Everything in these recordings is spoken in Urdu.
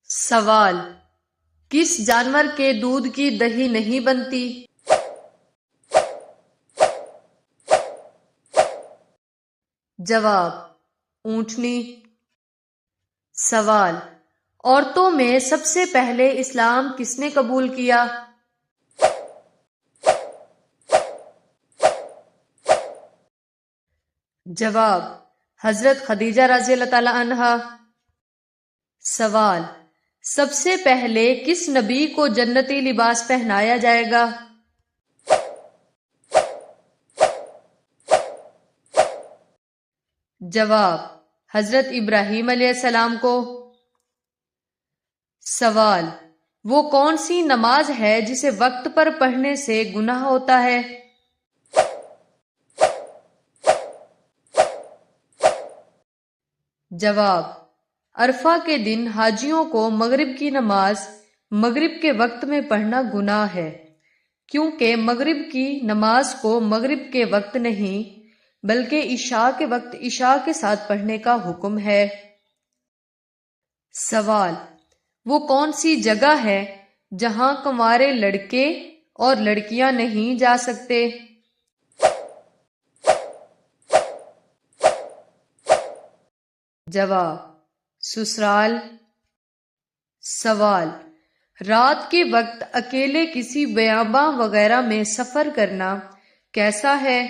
سوال: کس جانور کے دودھ کی دہی نہیں بنتی؟ جواب: اونٹنی۔ سوال: عورتوں میں سب سے پہلے اسلام کس نے قبول کیا؟ جواب: حضرت خدیجہ رضی اللہ تعالی عنہا۔ سوال: سب سے پہلے کس نبی کو جنتی لباس پہنایا جائے گا؟ جواب: حضرت ابراہیم علیہ السلام کو۔ سوال: وہ کون سی نماز ہے جسے وقت پر پڑھنے سے گناہ ہوتا ہے؟ جواب: عرفہ کے دن حاجیوں کو مغرب کی نماز مغرب کے وقت میں پڑھنا گناہ ہے، کیونکہ مغرب کی نماز کو مغرب کے وقت نہیں بلکہ عشاء کے وقت عشاء کے ساتھ پڑھنے کا حکم ہے۔ سوال: وہ کون سی جگہ ہے جہاں کنوارے لڑکے اور لڑکیاں نہیں جا سکتے؟ جواب: سسرال۔ سوال: رات کے وقت اکیلے کسی بیاباں وغیرہ میں سفر کرنا کیسا ہے؟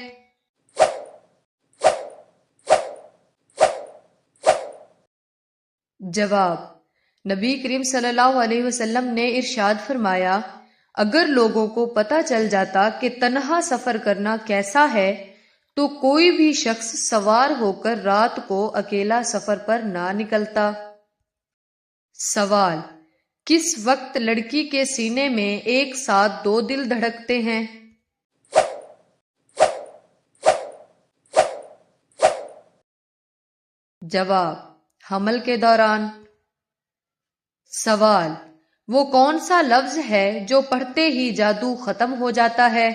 جواب: نبی کریم صلی اللہ علیہ وسلم نے ارشاد فرمایا، اگر لوگوں کو پتہ چل جاتا کہ تنہا سفر کرنا کیسا ہے تو کوئی بھی شخص سوار ہو کر رات کو اکیلا سفر پر نہ نکلتا۔ سوال: کس وقت لڑکی کے سینے میں ایک ساتھ 2 دل دھڑکتے ہیں؟ جواب: حمل کے دوران۔ سوال: وہ کون سا لفظ ہے جو پڑھتے ہی جادو ختم ہو جاتا ہے؟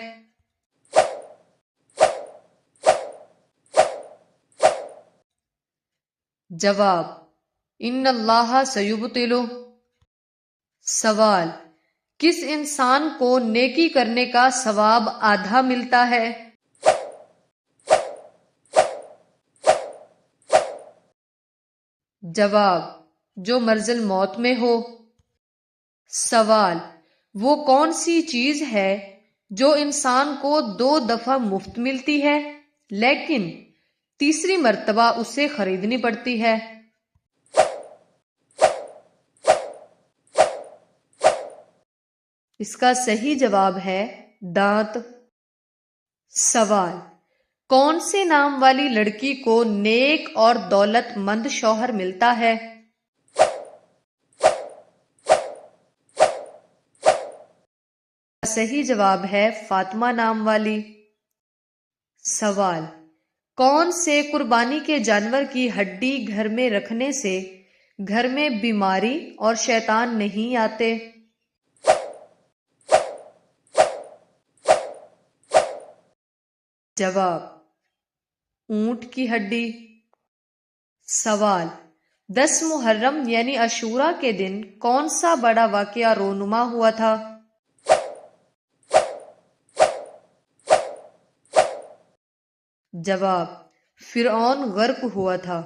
جواب: ان اللہ سیبطلہ۔ سوال: کس انسان کو نیکی کرنے کا ثواب آدھا ملتا ہے؟ جواب: جو مرض الموت میں ہو۔ سوال: وہ کون سی چیز ہے جو انسان کو 2 دفعہ مفت ملتی ہے لیکن تیسری مرتبہ اسے خریدنی پڑتی ہے؟ اس کا صحیح جواب ہے دانت۔ سوال: کون سے نام والی لڑکی کو نیک اور دولت مند شوہر ملتا ہے؟ صحیح جواب ہے فاطمہ نام والی۔ سوال: کون سے قربانی کے جانور کی ہڈی گھر میں رکھنے سے گھر میں بیماری اور شیطان نہیں آتے؟ جواب: اونٹ کی ہڈی۔ سوال: 10 محرم یعنی عاشوراء کے دن کون سا بڑا واقعہ رونما ہوا تھا؟ جواب: فرعون غرق ہوا تھا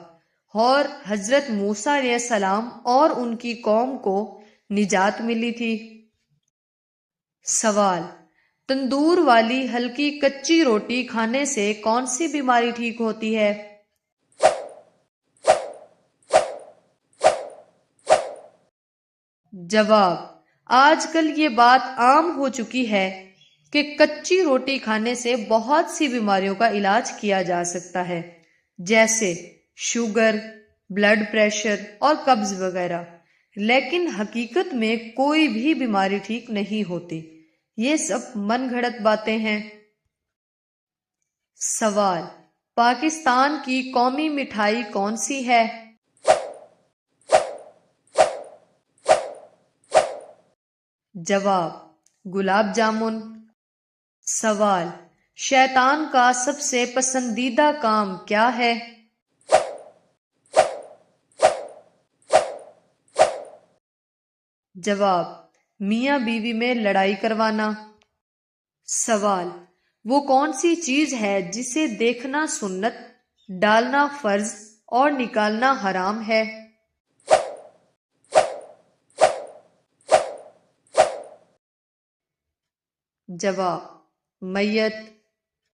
اور حضرت موسیٰ علیہ السلام اور ان کی قوم کو نجات ملی تھی۔ سوال: تندور والی ہلکی کچی روٹی کھانے سے کون سی بیماری ٹھیک ہوتی ہے؟ جواب: آج کل یہ بات عام ہو چکی ہے کہ کچی روٹی کھانے سے بہت سی بیماریوں کا علاج کیا جا سکتا ہے، جیسے شوگر، بلڈ پریشر اور قبض وغیرہ، لیکن حقیقت میں کوئی بھی بیماری ٹھیک نہیں ہوتی، یہ سب من گھڑت باتیں ہیں۔ سوال: پاکستان کی قومی مٹھائی کون سی ہے؟ جواب: گلاب جامن۔ سوال: شیطان کا سب سے پسندیدہ کام کیا ہے؟ جواب: میاں بیوی میں لڑائی کروانا۔ سوال: وہ کون سی چیز ہے جسے دیکھنا سنت، ڈالنا فرض اور نکالنا حرام ہے؟ جواب: میت،